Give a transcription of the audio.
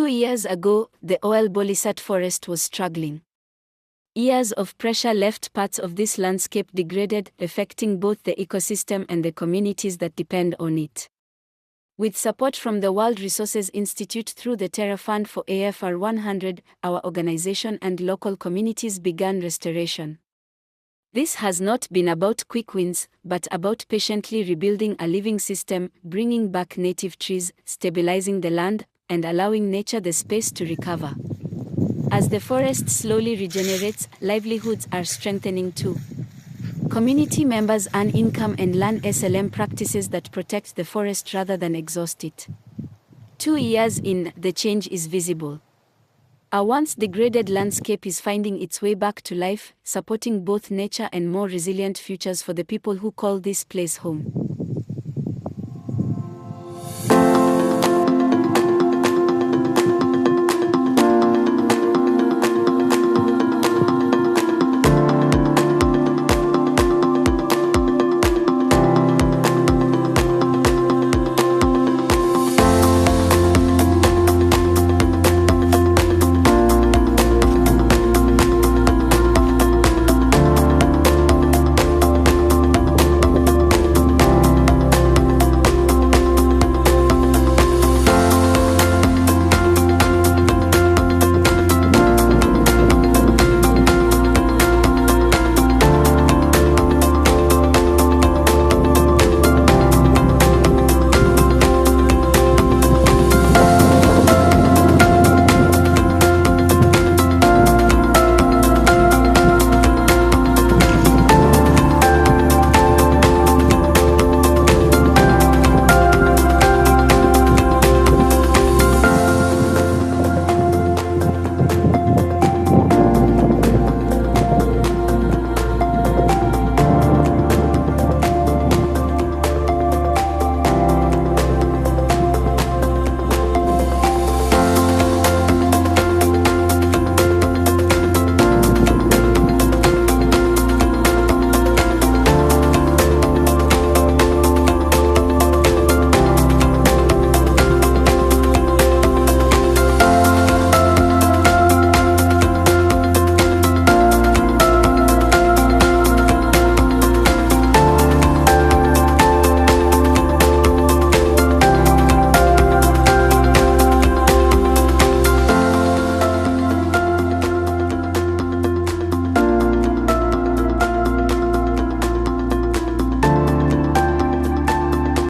2 years ago, the Olbolossat forest was struggling. Years of pressure left parts of this landscape degraded, affecting both the ecosystem and the communities that depend on it. With support from the World Resources Institute through the TerraFund for AFR 100, our organization and local communities began restoration. This has not been about quick wins, but about patiently rebuilding a living system, bringing back native trees, stabilizing the land, and allowing nature the space to recover. As the forest slowly regenerates, livelihoods are strengthening too. Community members earn income and learn SLM practices that protect the forest rather than exhaust it. 2 years in, the change is visible. A once degraded landscape is finding its way back to life, supporting both nature and more resilient futures for the people who call this place home.